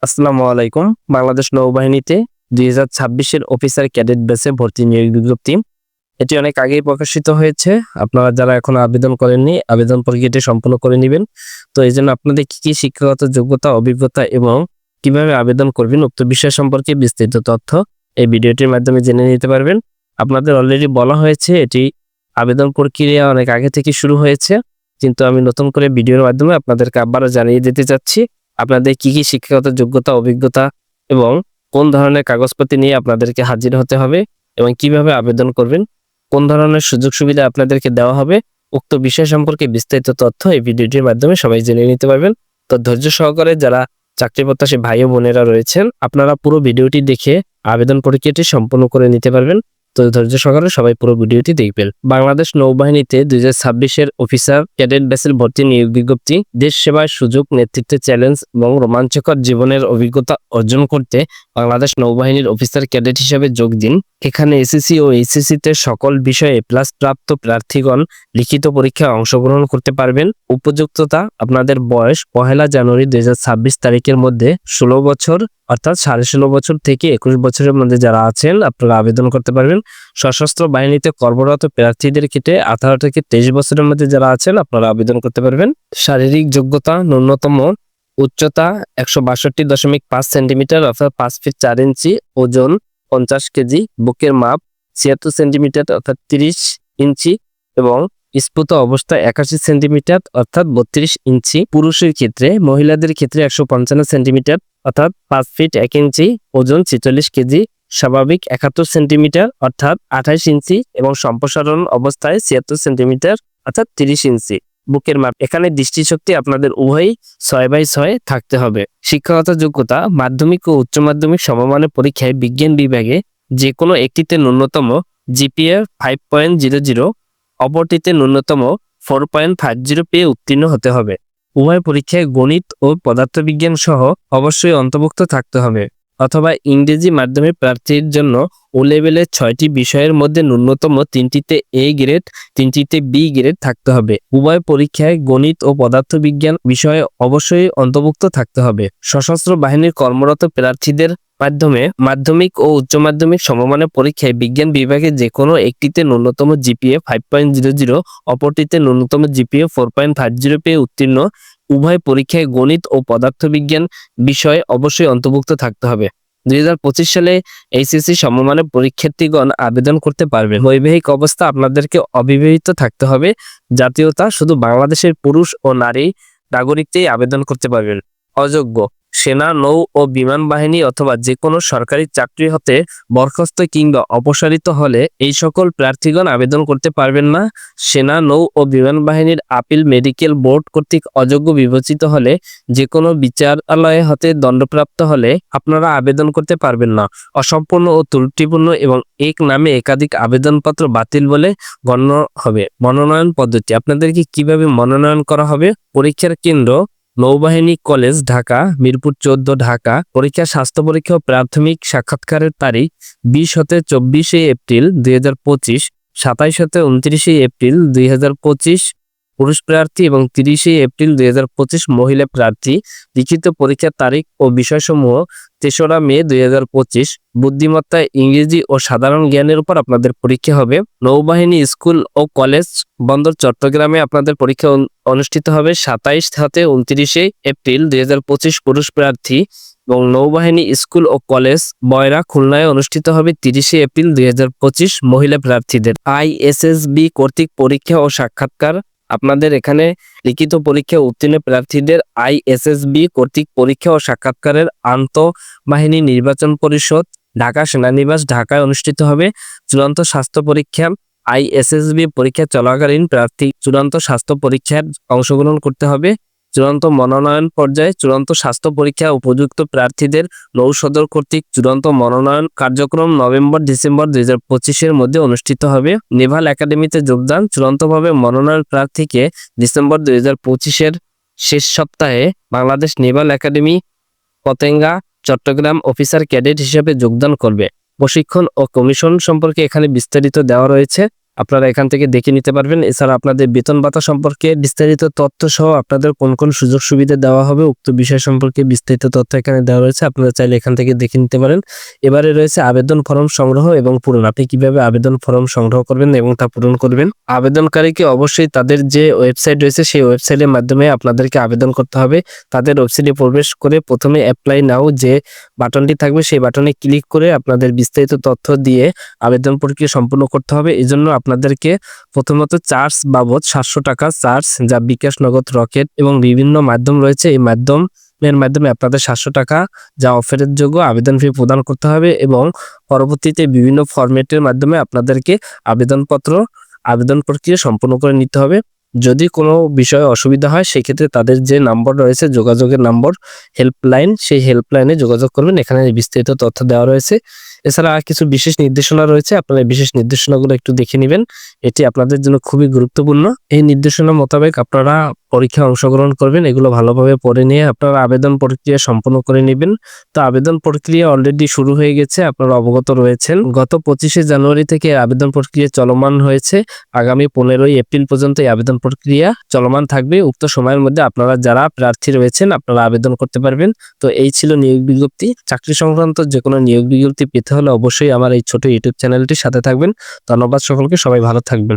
আসসালামু আলাইকুম। Bangladesh নৌবাহিনীতে 2026 officer cadet ব্যাচে ভর্তি নিয়োগ বিজ্ঞপ্তি। এটি অনেক আগেই প্রকাশিত হয়েছে। আপনারা যারা এখনো আবেদন করেননি, আবেদন প্রক্রিয়াটি সম্পূর্ণ করে নেবেন। তো এইজন্য আপনাদের কি শিক্ষাগত যোগ্যতা, অভিজ্ঞতা এবং কিভাবে আবেদন করবেন উক্ত বিষয় সম্পর্কে বিস্তারিত তথ্য এই ভিডিওটির মাধ্যমে জেনে নিতে পারবেন। আপনাদের অলরেডি বলা হয়েছে এটি আবেদন প্রক্রিয়া অনেক আগে থেকে শুরু হয়েছে, কিন্তু আমি নতুন করে ভিডিওর মাধ্যমে আপনাদেরকে আবারও জানিয়ে দিতে চাচ্ছি আপনাদের কি শিক্ষাগত যোগ্যতা, অভিজ্ঞতা এবং কোন ধরনের কাগজপত্র নিয়ে আপনাদেরকে হাজির হতে হবে এবং কিভাবে আবেদন করবেন, কোন ধরনের সুযোগ সুবিধা আপনাদেরকে দেওয়া হবে উক্ত বিষয় সম্পর্কে বিস্তারিত তথ্য এই ভিডিওটির মাধ্যমে সবাই জেনে নিতে পারবেন। তো ধৈর্য সহকারে যারা চাকরি প্রত্যাশী ভাই ও বোনেরা রয়েছেন, আপনারা পুরো ভিডিওটি দেখে আবেদন প্রক্রিয়াটি সম্পূর্ণ করে নিতে পারবেন। তো ধৈর্য সহকারে সবাই পুরো ভিডিওটি দেখবেন। বাংলাদেশ নৌবাহিনীতে 2026 অফিসার ক্যাডেট ব্যাচের ভর্তি নিয়োগ বিজ্ঞপ্তি। দেশ সেবায় সুযোগ, নেতৃত্বের চ্যালেঞ্জ এবং রোমাঞ্চকর জীবনের অভিজ্ঞতা অর্জন করতে বাংলাদেশ নৌবাহিনীর অফিসার ক্যাডেট হিসেবে যোগ দিন। এখানে এসএসসি ও এইচএসসি তে সকল বিষয়ে প্লাস প্রাপ্ত প্রার্থীগণ লিখিত পরীক্ষায় অংশগ্রহণ করতে পারবেন। উপযুক্ততা: আপনাদের বয়স 1 জানুয়ারি 2026 তারিখের মধ্যে 16 বছর অর্থাৎ 16.5 বছর থেকে 21 বছরের মধ্যে যারা আছেন আপনারা আবেদন করতে পারবেন। সশস্ত্র বাহিনীতে কর্মরত প্রার্থীদের ক্ষেত্রে 18 থেকে 23 বছরের মধ্যে যারা আছেন আপনারা আবেদন করতে পারবেন। শারীরিক যোগ্যতা: ন্যূনতম উচ্চতা 162.5 সেন্টিমিটার অর্থাৎ 5 ফিট 4 ইঞ্চি, ওজন 50 কেজি, বুকের মাপ 76 সেন্টিমিটার অর্থাৎ 30 ইঞ্চি এবং স্ফুট অবস্থা 81 সেন্টিমিটার অর্থাৎ 32 ইঞ্চি। পুরুষের ক্ষেত্রে, মহিলাদের ক্ষেত্রে 155 সেন্টিমিটার অর্থাৎ 5 ফিট 1 ইঞ্চি, ওজন 46 কেজি, স্বাভাবিক 71 সেন্টিমিটার অর্থাৎ 28 ইঞ্চি এবং সম্প্রসারণ অবস্থায় 76 সেন্টিমিটার অর্থাৎ 30 ইঞ্চি। বুকের মাপ: এখানে দৃষ্টিশক্তি আপনাদের উভয়ই 6/6 থাকতে হবে। শিক্ষাগত যোগ্যতা: মাধ্যমিক ও উচ্চ মাধ্যমিক সমমানের পরীক্ষায় বিজ্ঞান বিভাগে যে কোনো একটিতে ন্যূনতম জিপিএ 5.00, অপরটিতে ন্যূনতম 4.50 পেয়ে উত্তীর্ণ হতে হবে। উভয় পরীক্ষায় গণিত ও পদার্থবিজ্ঞান সহ অবশ্যই অন্তর্ভুক্ত থাকতে হবে। অথবা ইংরেজি মাধ্যমের প্রার্থীর জন্য ও লেভেলের 6টি বিষয়ের মধ্যে ন্যূনতম 3টিতে এ গ্রেড, 3টিতে বি গ্রেড থাকতে হবে। উভয় পরীক্ষায় গণিত ও পদার্থবিজ্ঞান বিষয়ে অবশ্যই অন্তর্ভুক্ত থাকতে হবে। সশস্ত্র বাহিনীর কর্মরত প্রার্থীদের মাধ্যমে মাধ্যমিক ও উচ্চ মাধ্যমিক সমমানের পরীক্ষায় বিজ্ঞান বিভাগে যে কোনো একটিতে ন্যূনতম জিপিএ 5.00, অপরটিতে ন্যূনতম জিপিএ 4.50 পেয়ে উত্তীর্ণ। উভয় পরীক্ষায় গণিত ও পদার্থবিজ্ঞান বিষয়ে অবশ্যই অন্তর্ভুক্ত থাকতে হবে। 2025 সালে এইচএসসি সমমানের পরীক্ষার্থীগণ আবেদন করতে পারবেন। বৈবাহিক অবস্থা: আপনাদেরকে অবিবাহিত থাকতে হবে। জাতীয়তা: শুধু বাংলাদেশের পুরুষ ও নারী নাগরিকরাই আবেদন করতে পারবেন। অযোগ্য: সেনা, নৌ ও বিমান বাহিনী অথবা যে কোনো সরকারি চাকরি হতে বরখাস্ত কিংবা অপসারিত হলে এই সকল প্রার্থীগণ আবেদন করতে পারবেন না। সেনা, নৌ ও বিমান বাহিনীর আপিল মেডিকেল বোর্ড কর্তৃক অযোগ্য বিবেচিত হলে, যে কোনো বিচারালয় হতে দণ্ডপ্রাপ্ত হলে আপনারা আবেদন করতে পারবেন না। অসম্পূর্ণ ও ত্রুটিপূর্ণ এবং এক নামে একাধিক আবেদনপত্র বাতিল বলে গণ্য হবে। মনোনয়ন পদ্ধতি: আপনাদেরকে কিভাবে মনোনয়ন করা হবে? পরীক্ষার কেন্দ্র: নৌবাহিনী কলেজ, ঢাকা, মিরপুর 14, ঢাকা। পরীক্ষা: স্বাস্থ্য পরীক্ষা ও প্রাথমিক সাক্ষাৎকারের তারিখ 20 হতে 24 এপ্রিল 2025, 27 হতে 29 এপ্রিল 2025 পুরুষ প্রার্থী এবং 30 এপ্রিল 2025 মহিলা প্রার্থী। লিখিত পরীক্ষার তারিখ ও বিষয়সমূহ: 3রা মে 2025। বুদ্ধিমত্তা, ইংরেজি ও সাধারণ জ্ঞানের উপর আপনাদের পরীক্ষা হবে। নৌবাহিনী স্কুল ও কলেজ, বন্দর চট্টগ্রামে আপনাদের পরীক্ষা অনুষ্ঠিত হবে 27 হতে 29 এপ্রিল 2025 পুরুষ প্রার্থী এবং নৌবাহিনী স্কুল ও কলেজ বয়রা, খুলনায় অনুষ্ঠিত হবে 30 এপ্রিল 2025 মহিলা প্রার্থীদের। আইএসএসবি কর্তৃক পরীক্ষা ও সাক্ষাৎকার: আপনাদের এখানে লিখিত পরীক্ষা উত্তীর্ণ প্রার্থীদের আইএসএসবি কর্তৃক পরীক্ষা ও সাক্ষাৎকারের আন্তঃবাহিনী নির্বাচন পরিষদ, ঢাকা সেনানিবাস, ঢাকায় অনুষ্ঠিত হবে। চূড়ান্ত স্বাস্থ্য পরীক্ষা: আইএসএসবি পরীক্ষা চলাকালীন প্রার্থী চূড়ান্ত স্বাস্থ্য পরীক্ষায় অংশগ্রহণ করতে হবে। চূড়ান্ত মনোনয়ন পর্যায়ে চূড়ান্ত স্বাস্থ্য পরীক্ষা উপযুক্ত প্রার্থীদের নৌসদর কর্তৃক চূড়ান্ত মনোনয়ন কার্যক্রম নভেম্বর-ডিসেম্বর 2025 মধ্যে অনুষ্ঠিত হবে। নেভাল একাডেমিতে যোগদান: চূড়ান্তভাবে মনোনয়ন প্রার্থীকে ডিসেম্বর 2025 শেষ সপ্তাহে Bangladesh naval academy, Patenga, Chattogram officer cadet হিসেবে যোগদান করবে। প্রশিক্ষণ ও কমিশন সম্পর্কে এখানে বিস্তারিত দেওয়া রয়েছে। আপনারা এখান থেকে দেখে নিতে পারবেন। এছাড়া আপনাদের বেতন ভাতা সম্পর্কে বিস্তারিত তথ্য সহ আপনাদের কোন কোন সুযোগ সুবিধা দেওয়া হবে উক্ত বিষয় সম্পর্কে বিস্তারিত তথ্য এখানে দেওয়া রয়েছে, আপনারা চাইলে এখান থেকে দেখে নিতে পারেন। এবারে রয়েছে আবেদন ফর্ম সংগ্রহ এবং পূরণ। আপনি কিভাবে আবেদন ফর্ম সংগ্রহ করবেন এবং তা পূরণ করবেন। আবেদনকারীকে অবশ্যই তাদের যে ওয়েবসাইট রয়েছে সেই ওয়েবসাইটের মাধ্যমে আপনাদেরকে আবেদন করতে হবে। তাদের ওয়েবসাইটে প্রবেশ করে প্রথমে অ্যাপ্লাই নাও যে বাটনটি থাকবে সেই বাটনে ক্লিক করে আপনাদের বিস্তারিত তথ্য দিয়ে আবেদন প্রক্রিয়া সম্পূর্ণ করতে হবে। এই জন্য আপনাদেরকে প্রথমত চার্জ বাবদ 700 টাকা চার্জ, যা বিকাশ, নগদ, রকেট এবং বিভিন্ন মাধ্যম রয়েছে, এই মাধ্যমের মাধ্যমে আপনাদের 700 টাকা যা অফারের যোগ্য আবেদন ফি প্রদান করতে হবে এবং পরবর্তীতে বিভিন্ন ফরম্যাটের মাধ্যমে আপনাদেরকে আবেদন প্রক্রিয়া সম্পূর্ণ করে নিতে হবে। যদি কোনো বিষয়ে অসুবিধা হয় সেক্ষেত্রে তাদের যে নাম্বার রয়েছে যোগাযোগের নাম্বার, হেল্পলাইন, সেই হেল্পলাইনে যোগাযোগ করবেন। এখানে বিস্তারিত তথ্য দেওয়া রয়েছে। এছাড়া কিছু বিশেষ নির্দেশনা রয়েছে, আপনারা এই বিশেষ নির্দেশনাগুলো একটু দেখে নেবেন, এটি আপনাদের জন্য খুবই গুরুত্বপূর্ণ। এই নির্দেশনা মোতাবেক আপনারা পরীক্ষায় অংশগ্রহণ করবেন, এগুলো ভালোভাবে পড়ে নিয়ে আপনারা আবেদন প্রক্রিয়া সম্পন্ন করে নেবেন। তো আবেদন প্রক্রিয়া অলরেডি শুরু হয়ে গেছে, আপনারা অবগত রয়েছেন। গত 25শে জানুয়ারি থেকে আবেদন প্রক্রিয়া চলমান হয়েছে। আগামী 15ই এপ্রিল পর্যন্ত এই আবেদন প্রক্রিয়া চলমান থাকবে। উক্ত সময়ের মধ্যে আপনারা যারা প্রার্থী রয়েছেন আপনারা আবেদন করতে পারবেন। তো এই ছিল নিয়োগ বিজ্ঞপ্তি। চাকরি সংক্রান্ত যে কোনো নিয়োগ বিজ্ঞপ্তি পেতে হলে অবশ্যই আমার এই ছোট ইউটিউব চ্যানেলটির সাথে থাকবেন। ধন্যবাদ সকলকে, সবাই ভালো থাকবেন।